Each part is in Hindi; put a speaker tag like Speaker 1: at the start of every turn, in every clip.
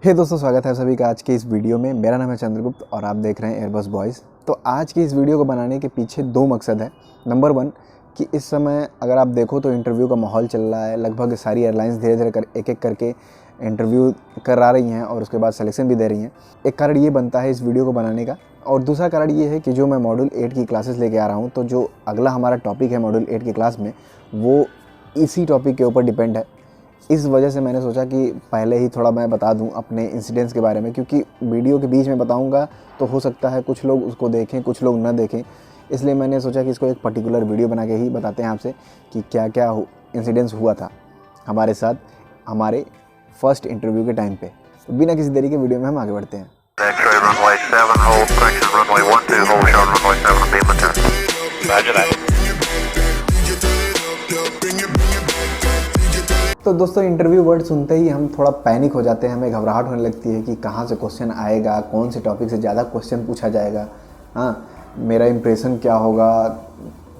Speaker 1: हे दोस्तों, स्वागत है सभी का आज के इस वीडियो में। मेरा नाम है चंद्रगुप्त और आप देख रहे हैं एयरबस बॉयज़। तो आज की इस वीडियो को बनाने के पीछे दो मकसद है। नंबर 1 कि इस समय अगर आप देखो तो इंटरव्यू का माहौल चल रहा है। लगभग सारी एयरलाइंस धीरे धीरे एक एक करके इंटरव्यू करा रही हैं और उसके बाद सिलेक्शन भी दे रही हैं। एक कारण ये बनता है इस वीडियो को बनाने का, और दूसरा कारण ये है कि जो मैं मॉड्यूल 8 की क्लासेस लेके आ रहा हूँ, तो जो अगला हमारा टॉपिक है मॉड्यूल 8 की क्लास में, वो इसी टॉपिक के ऊपर डिपेंड है। इस वजह से मैंने सोचा कि पहले ही थोड़ा मैं बता दूं अपने इंसिडेंट्स के बारे में, क्योंकि वीडियो के बीच में बताऊंगा तो हो सकता है कुछ लोग उसको देखें, कुछ लोग ना देखें। इसलिए मैंने सोचा कि इसको एक पर्टिकुलर वीडियो बना के ही बताते हैं आपसे कि क्या क्या इंसिडेंट्स हुआ था हमारे साथ हमारे फर्स्ट इंटरव्यू के टाइम पे। तो बिना किसी देरी के वीडियो में हम आगे बढ़ते हैं। तो दोस्तों, इंटरव्यू वर्ड सुनते ही हम थोड़ा पैनिक हो जाते हैं, हमें घबराहट होने लगती है कि कहाँ से क्वेश्चन आएगा, कौन से टॉपिक से ज़्यादा क्वेश्चन पूछा जाएगा, हाँ मेरा इंप्रेशन क्या होगा,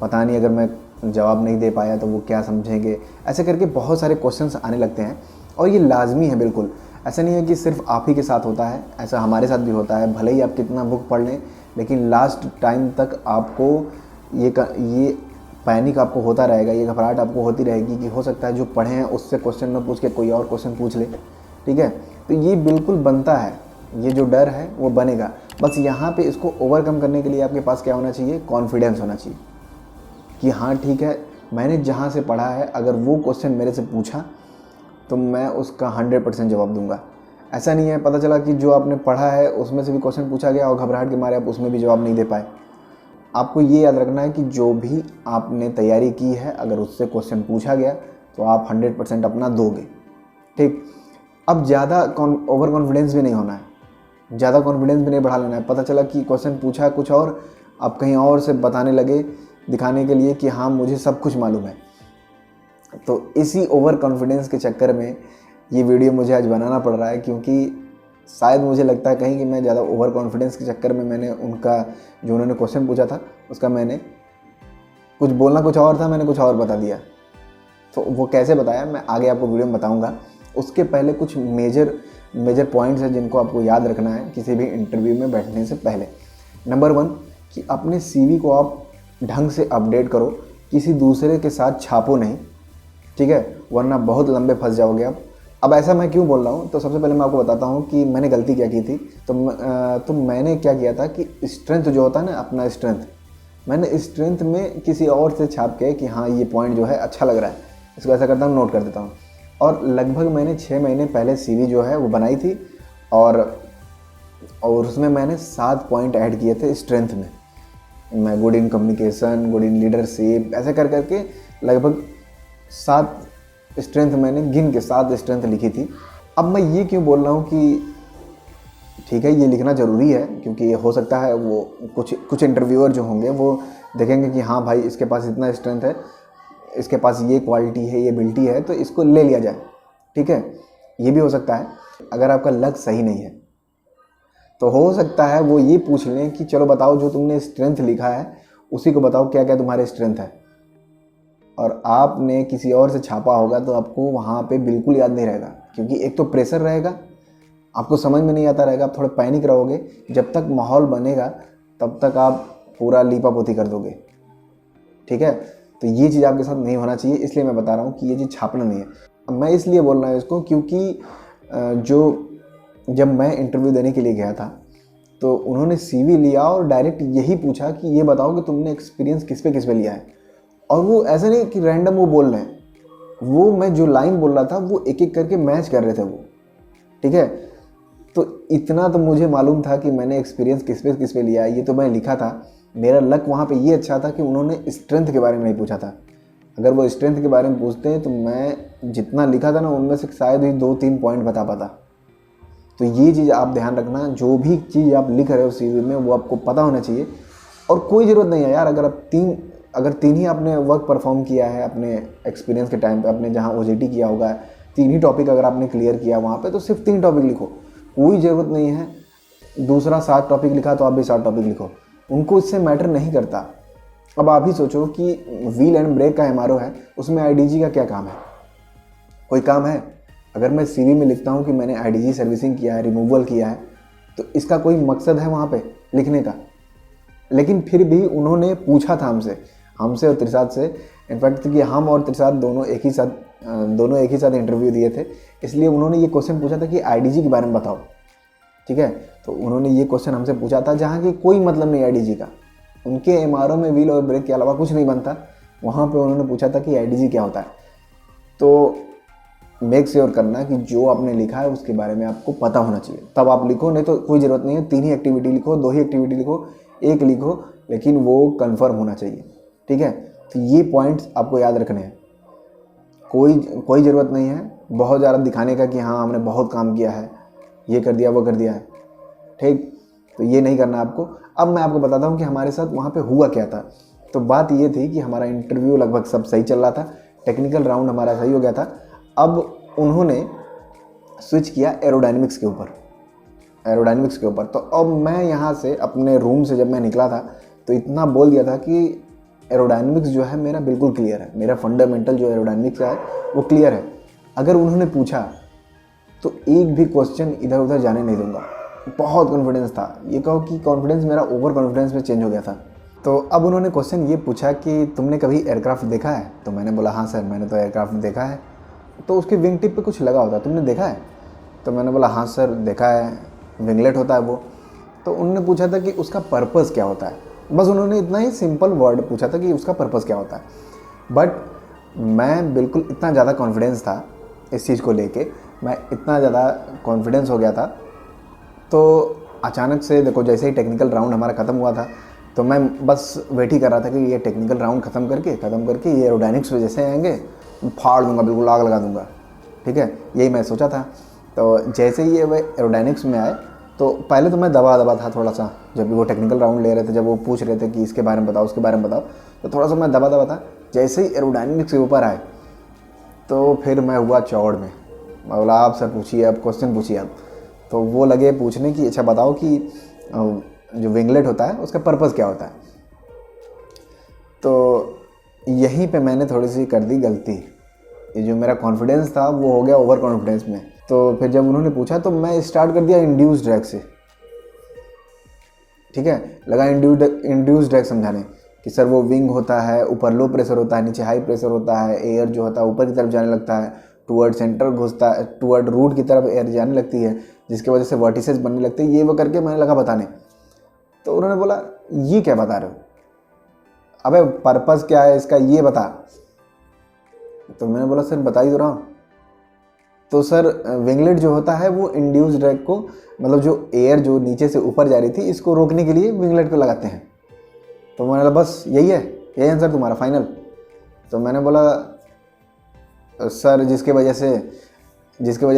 Speaker 1: पता नहीं अगर मैं जवाब नहीं दे पाया तो वो क्या समझेंगे। ऐसे करके बहुत सारे क्वेश्चंस आने लगते हैं और ये लाजमी है बिल्कुल। ऐसा नहीं है कि सिर्फ आप ही के साथ होता है, ऐसा हमारे साथ भी होता है। भले ही आप कितना बुक पढ़ लें, लेकिन लास्ट टाइम तक आपको ये पैनिक आपको होता रहेगा, ये घबराहट आपको होती रहेगी कि हो सकता है जो पढ़े हैं उससे क्वेश्चन न पूछ के कोई और क्वेश्चन पूछ ले। ठीक है, तो ये बिल्कुल बनता है, ये जो डर है वो बनेगा। बस यहाँ पे इसको ओवरकम करने के लिए आपके पास क्या होना चाहिए, कॉन्फिडेंस होना चाहिए कि हाँ ठीक है, मैंने जहाँ से पढ़ा है अगर वो क्वेश्चन मेरे से पूछा तो मैं उसका 100% जवाब दूंगा। ऐसा नहीं है पता चला कि जो आपने पढ़ा है उसमें से भी क्वेश्चन पूछा गया और घबराहट के मारे आप उसमें भी जवाब नहीं दे पाए। आपको ये याद रखना है कि जो भी आपने तैयारी की है अगर उससे क्वेश्चन पूछा गया तो आप 100% अपना दोगे। ठीक, अब ज़्यादा ओवर कॉन्फिडेंस भी नहीं होना है, ज़्यादा कॉन्फिडेंस भी नहीं बढ़ा लेना है। पता चला कि क्वेश्चन पूछा कुछ और, आप कहीं और से बताने लगे दिखाने के लिए कि हाँ मुझे सब कुछ मालूम है। तो इसी ओवर कॉन्फिडेंस के चक्कर में ये वीडियो मुझे आज बनाना पड़ रहा है, क्योंकि शायद मुझे लगता है कहीं कि मैं ज़्यादा ओवर कॉन्फिडेंस के चक्कर में मैंने उनका जो उन्होंने क्वेश्चन पूछा था उसका मैंने कुछ बोलना कुछ और था, मैंने कुछ और बता दिया। तो वो कैसे बताया मैं आगे आपको वीडियो में बताऊंगा। उसके पहले कुछ मेजर पॉइंट्स हैं जिनको आपको याद रखना है किसी भी इंटरव्यू में बैठने से पहले। नंबर 1 कि अपने CV को आप ढंग से अपडेट करो, किसी दूसरे के साथ छापो नहीं, ठीक है, वरना बहुत लंबे फंस जाओगे आप। अब ऐसा मैं क्यों बोल रहा हूँ, तो सबसे पहले मैं आपको बताता हूँ कि मैंने गलती क्या की थी। तो मैंने क्या किया था कि स्ट्रेंथ जो होता है ना, अपना स्ट्रेंथ, मैंने स्ट्रेंथ में किसी और से छाप के कि हाँ ये पॉइंट जो है अच्छा लग रहा है, इसको ऐसा करता हूँ, नोट कर देता हूँ। और लगभग मैंने 6 महीने पहले CV जो है वो बनाई थी और उसमें मैंने 7 पॉइंट ऐड किए थे स्ट्रेंथ में। मैं good in communication, good in leadership, ऐसे कर करके लगभग 7 स्ट्रेंथ मैंने गिन के 7 स्ट्रेंथ लिखी थी। अब मैं ये क्यों बोल रहा हूँ कि ठीक है ये लिखना ज़रूरी है, क्योंकि हो सकता है वो कुछ इंटरव्यूअर जो होंगे वो देखेंगे कि हाँ भाई इसके पास इतना स्ट्रेंथ है, इसके पास ये क्वालिटी है, ये एबिलिटी है, तो इसको ले लिया जाए। ठीक है, ये भी हो सकता है। अगर आपका लक सही नहीं है तो हो सकता है वो ये पूछ लें कि चलो बताओ जो तुमने स्ट्रेंथ लिखा है उसी को बताओ क्या क्या तुम्हारे स्ट्रेंथ है, और आपने किसी और से छापा होगा तो आपको वहाँ पे बिल्कुल याद नहीं रहेगा, क्योंकि एक तो प्रेशर रहेगा, आपको समझ में नहीं आता रहेगा, आप थोड़े पैनिक रहोगे। जब तक माहौल बनेगा तब तक आप पूरा लीपापोती कर दोगे। ठीक है, तो ये चीज़ आपके साथ नहीं होना चाहिए, इसलिए मैं बता रहा हूँ कि ये चीज़ छापना नहीं है। मैं इसलिए बोल रहा हूँ इसको क्योंकि जब मैं इंटरव्यू देने के लिए गया था तो उन्होंने CV लिया और डायरेक्ट यही पूछा कि ये बताओ कि तुमने एक्सपीरियंस किस पे लिया है। और वो ऐसा नहीं कि रैंडम वो बोल रहे हैं, वो मैं जो लाइन बोल रहा था वो एक एक करके मैच कर रहे थे वो। ठीक है, तो इतना तो मुझे मालूम था कि मैंने एक्सपीरियंस किस पे लिया है, ये तो मैं लिखा था। मेरा लक वहाँ पे ये अच्छा था कि उन्होंने स्ट्रेंथ के बारे में नहीं पूछा था। अगर वो स्ट्रेंथ के बारे में पूछते हैं तो मैं जितना लिखा था ना उनमें से शायद ही 2-3 पॉइंट बता पाता। तो ये चीज़ आप ध्यान रखना, जो भी चीज़ आप लिख रहे हो CV में वो आपको पता होना चाहिए। और कोई ज़रूरत नहीं है यार, अगर तीन ही आपने वर्क परफॉर्म किया है अपने एक्सपीरियंस के टाइम पे, आपने जहाँ OJT किया होगा 3 ही टॉपिक अगर आपने क्लियर किया वहाँ पे, तो सिर्फ 3 टॉपिक लिखो। कोई ज़रूरत नहीं है दूसरा 7 टॉपिक लिखा तो आप भी 7 टॉपिक लिखो, उनको इससे मैटर नहीं करता। अब आप ही सोचो कि व्हील एंड ब्रेक का MRO है, उसमें IDG का क्या काम है? कोई काम है? अगर मैं सीवी में लिखता हूँ कि मैंने आईडीजी सर्विसिंग किया है, रिमूवल किया है, तो इसका कोई मकसद है वहाँ पे लिखने का? लेकिन फिर भी उन्होंने पूछा था हमसे और त्रिसात से, इनफैक्ट कि हम और त्रिसात दोनों एक ही साथ इंटरव्यू दिए थे, इसलिए उन्होंने ये क्वेश्चन पूछा था कि आईडीजी के बारे में बताओ। ठीक है, तो उन्होंने ये क्वेश्चन हमसे पूछा था जहाँ की कोई मतलब नहीं आईडीजी का, उनके एमआरओ में व्हील और ब्रेक के अलावा कुछ नहीं बनता, वहाँ पे उन्होंने पूछा था कि आईडीजी क्या होता है। तो मेक श्योर करना कि जो आपने लिखा है उसके बारे में आपको पता होना चाहिए, तब आप लिखो, नहीं तो कोई ज़रूरत नहीं है। 3 ही एक्टिविटी लिखो, 2 ही एक्टिविटी लिखो, 1 लिखो, लेकिन वो कंफर्म होना चाहिए। ठीक है, तो ये पॉइंट्स आपको याद रखने हैं। कोई ज़रूरत नहीं है बहुत ज़्यादा दिखाने का कि हाँ हमने बहुत काम किया है, ये कर दिया वो कर दिया है। ठीक, तो ये नहीं करना आपको। अब मैं आपको बताता हूँ कि हमारे साथ वहाँ पे हुआ क्या था। तो बात ये थी कि हमारा इंटरव्यू लगभग सब सही चल रहा था, टेक्निकल राउंड हमारा सही हो गया था। अब उन्होंने स्विच किया एरोडायनेमिक्स के ऊपर। तो अब मैं यहाँ से अपने रूम से जब मैं निकला था तो इतना बोल दिया था कि एरोडायनेमिक्स जो है मेरा बिल्कुल क्लियर है, मेरा फंडामेंटल जो एरोडायनेमिक्स है वो क्लियर है। अगर उन्होंने पूछा तो एक भी क्वेश्चन इधर उधर जाने नहीं दूंगा। बहुत कॉन्फिडेंस था, ये कहो कि कॉन्फिडेंस मेरा ओवर कॉन्फिडेंस में चेंज हो गया था। तो अब उन्होंने क्वेश्चन ये पूछा कि तुमने कभी एयरक्राफ्ट देखा है? तो मैंने बोला हाँ सर, मैंने तो एयरक्राफ्ट देखा है। तो उसकी विंग टिप पे कुछ लगा होता है, तुमने देखा है? तो मैंने बोला हाँ सर देखा है, विंगलेट होता है वो। तो उन्होंने पूछा था कि उसका पर्पज़ क्या होता है। बस उन्होंने इतना ही सिंपल वर्ड पूछा था कि उसका पर्पज़ क्या होता है। बट मैं बिल्कुल इतना ज़्यादा कॉन्फिडेंस था इस चीज़ को लेके, मैं इतना ज़्यादा कॉन्फिडेंस हो गया था। तो अचानक से देखो, जैसे ही टेक्निकल राउंड हमारा ख़त्म हुआ था तो मैं बस वेट ही कर रहा था कि ये टेक्निकल राउंड ख़त्म करके ये एरोडायनेमिक्स में जैसे आएंगे फाड़ दूंगा, बिल्कुल आग लगा दूंगा। ठीक है, यही मैं सोचा था। तो जैसे ही ये एरोडायनेमिक्स में आए तो पहले तो मैं दबा था थोड़ा सा, जब भी वो टेक्निकल राउंड ले रहे थे, जब वो पूछ रहे थे कि इसके बारे में बताओ उसके बारे में बताओ, तो थोड़ा सा मैं दबा था। जैसे ही एरोडायनेमिक्स के ऊपर आए तो फिर मैं हुआ चौड़ में। मैं बोला आप सर पूछिए, अब क्वेश्चन पूछिए आप। तो वो लगे पूछने की, अच्छा बताओ कि जो विंगलेट होता है उसका पर्पज़ क्या होता है। तो यहीं पे मैंने थोड़ी सी कर दी गलती, ये जो मेरा कॉन्फिडेंस था वो हो गया ओवर कॉन्फिडेंस में। तो फिर जब उन्होंने पूछा तो मैं स्टार्ट कर दिया इंड्यूस ड्रैग से। ठीक है, लगा इंड्यूस ड्रैग समझाने कि सर वो विंग होता है, ऊपर लो प्रेशर होता है, नीचे हाई प्रेशर होता है, एयर जो होता है ऊपर की तरफ जाने लगता है, टूवर्ड सेंटर घुसता है, टूवर्ड रूट की तरफ एयर जाने लगती है, जिसकी वजह से वर्टिसेस बनने लगते हैं। ये वो करके मैंने लगा बताने। तो उन्होंने बोला ये क्या बता रहे हो, अबे पर्पज़ क्या है इसका ये बता। तो मैंने बोला सर बता ही तो रहा हूँ। तो सर विंगलेट जो होता है वो इंड्यूस ड्रैग को, मतलब जो एयर जो नीचे से ऊपर जा रही थी इसको रोकने के लिए विंगलेट को लगाते हैं। तो मैंने बोला बस यही है, यही आंसर तुम्हारा फाइनल। तो मैंने बोला सर जिसके वजह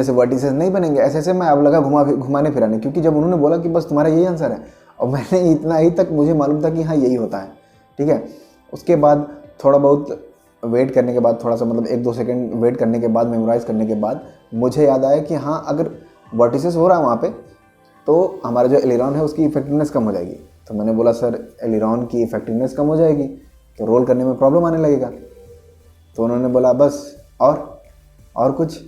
Speaker 1: से वर्टिसेस नहीं बनेंगे, ऐसे मैं अब लगा घुमाने फिराने, क्योंकि जब उन्होंने बोला कि बस तुम्हारा यही आंसर है और मैंने इतना ही तक मुझे मालूम था कि हाँ यही होता है। ठीक है, उसके बाद थोड़ा बहुत वेट करने के बाद, थोड़ा सा मतलब 1-2 सेकंड वेट करने के बाद, मेमोराइज करने के बाद मुझे याद आया कि हाँ अगर वर्टिसेस हो रहा है वहाँ पे तो हमारा जो एलिरॉन है उसकी इफेक्टिवनेस कम हो जाएगी। तो मैंने बोला सर एलिरॉन की इफेक्टिवनेस कम हो जाएगी तो रोल करने में प्रॉब्लम आने लगेगा। तो उन्होंने बोला बस और कुछ।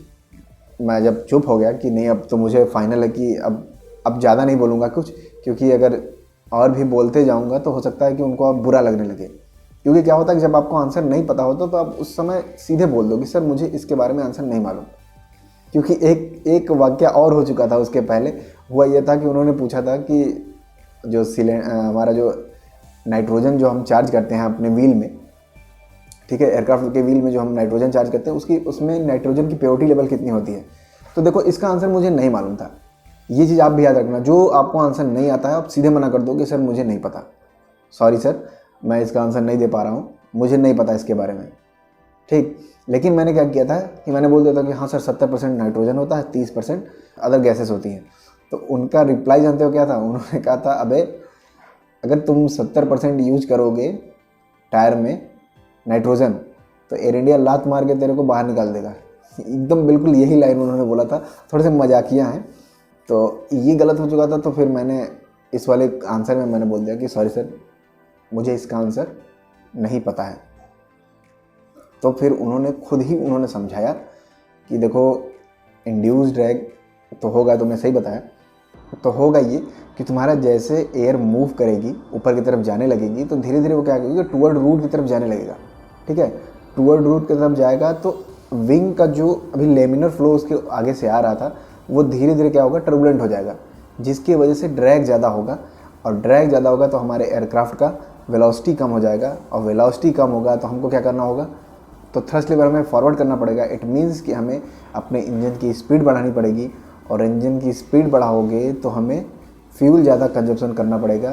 Speaker 1: मैं जब चुप हो गया कि नहीं अब तो मुझे फाइनल है कि अब ज़्यादा नहीं बोलूँगा कुछ, क्योंकि अगर और भी बोलते जाऊँगा तो हो सकता है कि उनको अब बुरा लगने लगे। क्योंकि क्या होता है कि जब आपको आंसर नहीं पता होता तो आप उस समय सीधे बोल दो कि सर मुझे इसके बारे में आंसर नहीं मालूम। क्योंकि एक वाक्य और हो चुका था उसके पहले, हुआ ये था कि उन्होंने पूछा था कि जो हमारा जो नाइट्रोजन जो हम चार्ज करते हैं अपने व्हील में, ठीक है, एयरक्राफ्ट के व्हील में जो हम नाइट्रोजन चार्ज करते हैं उसमें नाइट्रोजन की प्योरिटी लेवल कितनी होती है। तो देखो इसका आंसर मुझे नहीं मालूम था। ये चीज़ आप भी याद रखना, जो आपको आंसर नहीं आता है आप सीधे मना कर दो कि सर मुझे नहीं पता, सॉरी सर मैं इसका आंसर नहीं दे पा रहा हूँ, मुझे नहीं पता इसके बारे में। ठीक, लेकिन मैंने क्या किया था कि मैंने बोल दिया था कि हाँ सर 70% नाइट्रोजन होता है, 30% अदर गैसेस होती हैं। तो उनका रिप्लाई जानते हो क्या था? उन्होंने कहा था अबे अगर तुम 70% यूज करोगे टायर में नाइट्रोजन तो एयर इंडिया लात मार के तेरे को बाहर निकाल देगा। एकदम बिल्कुल यही लाइन उन्होंने बोला था। थोड़े से मजाकिया हैं, तो ये गलत हो चुका था। तो फिर मैंने इस वाले आंसर में मैंने बोल दिया कि सॉरी सर मुझे इसका आंसर नहीं पता है। तो फिर उन्होंने खुद ही समझाया कि देखो इंड्यूस ड्रैग तो होगा, तुमने सही बताया। तो होगा ये कि तुम्हारा जैसे एयर मूव करेगी, ऊपर की तरफ जाने लगेगी, तो धीरे धीरे वो क्या करेगी, टूवर्ड रूट की तरफ जाने लगेगा। ठीक है, टूवर्ड रूट की तरफ जाएगा तो विंग का जो अभी लेमिनर फ्लो उसके आगे से आ रहा था वो धीरे धीरे क्या होगा, टर्बुलेंट हो जाएगा, जिसकी वजह से ड्रैग ज़्यादा होगा। और ड्रैग ज़्यादा होगा तो हमारे एयरक्राफ्ट का वेलोसिटी कम हो जाएगा, और वेलोसिटी कम होगा तो हमको क्या करना होगा, तो थ्रस्ट लेवल हमें फॉरवर्ड करना पड़ेगा। इट मीन्स कि हमें अपने इंजन की स्पीड बढ़ानी पड़ेगी, और इंजन की स्पीड बढ़ाओगे तो हमें फ्यूल ज़्यादा कंजप्शन करना पड़ेगा।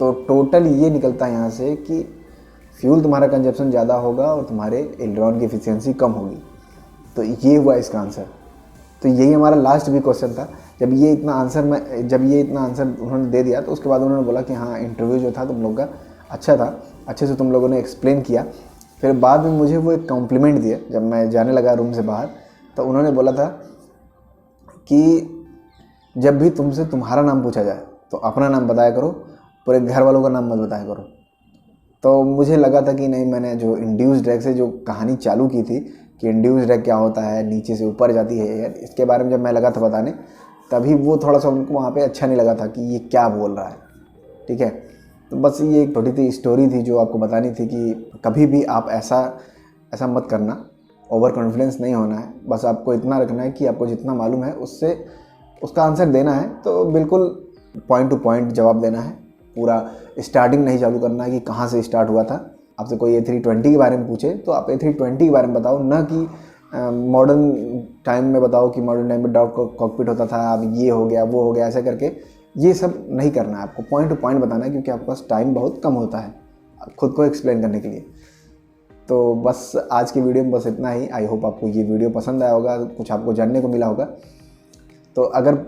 Speaker 1: तो टोटल ये निकलता है यहाँ से कि फ्यूल तुम्हारा कंजप्शन ज़्यादा होगा और तुम्हारे एलेरॉन की एफिशिएंसी कम होगी। तो ये हुआ इसका आंसर। तो यही हमारा लास्ट भी क्वेश्चन था। जब ये इतना आंसर उन्होंने दे दिया तो उसके बाद उन्होंने बोला कि हाँ, इंटरव्यू जो था तुम लोग का अच्छा था, अच्छे से तुम लोगों ने एक्सप्लेन किया। फिर बाद में मुझे वो एक कॉम्प्लीमेंट दिया जब मैं जाने लगा रूम से बाहर। तो उन्होंने बोला था कि जब भी तुमसे तुम्हारा नाम पूछा जाए तो अपना नाम बताया करो, पूरे घर वालों का नाम मत बताया करो। तो मुझे लगा था कि नहीं, मैंने जो इंड्यूस ड्रैग से जो कहानी चालू की थी कि इंड्यूस ड्रैग क्या होता है, नीचे से ऊपर जाती है एयर, इसके बारे में जब मैं लगा था बताने, तभी वो थोड़ा सा उनको वहाँ पे अच्छा नहीं लगा था कि ये क्या बोल रहा है। ठीक है, तो बस ये एक छोटी सी स्टोरी थी जो आपको बतानी थी कि कभी भी आप ऐसा मत करना, ओवर कॉन्फिडेंस नहीं होना है। बस आपको इतना रखना है कि आपको जितना मालूम है उससे उसका आंसर देना है, तो बिल्कुल पॉइंट टू पॉइंट जवाब देना है। पूरा स्टार्टिंग नहीं चालू करना है कि कहाँ से स्टार्ट हुआ था। आपसे कोई A320 के बारे में पूछे तो आप A320 के बारे में बताओ, ना कि मॉडर्न टाइम में बताओ कि मॉडर्न टाइम में डॉग कॉकपिट होता था, अब ये हो गया वो हो गया, ऐसा करके ये सब नहीं करना है। आपको पॉइंट टू पॉइंट बताना है, क्योंकि आपके पास टाइम बहुत कम होता है खुद को एक्सप्लेन करने के लिए। तो बस आज की वीडियो में बस इतना ही। आई होप आपको ये वीडियो पसंद आया होगा, कुछ आपको जानने को मिला होगा। तो अगर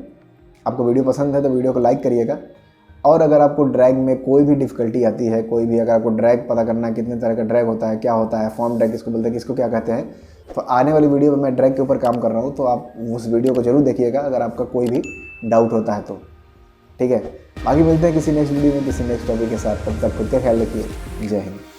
Speaker 1: आपको वीडियो पसंद है तो वीडियो को लाइक करिएगा। और अगर आपको ड्रैग में कोई भी डिफ़िकल्टी आती है, कोई भी, अगर आपको ड्रैग पता करना है कितने तरह का ड्रैग होता है, क्या होता है, फॉर्म ड्रैग किसको बोलते हैं, किसको क्या कहते हैं, तो आने वाली वीडियो में मैं ड्रैग के ऊपर काम कर रहा हूँ, तो आप उस वीडियो को जरूर देखिएगा अगर आपका कोई भी डाउट होता है तो। ठीक है, बाकी मिलते हैं किसी नेक्स्ट वीडियो में किसी नेक्स्ट टॉपिक के साथ। तब तक खुद का ख्याल रखिए। जय हिंद।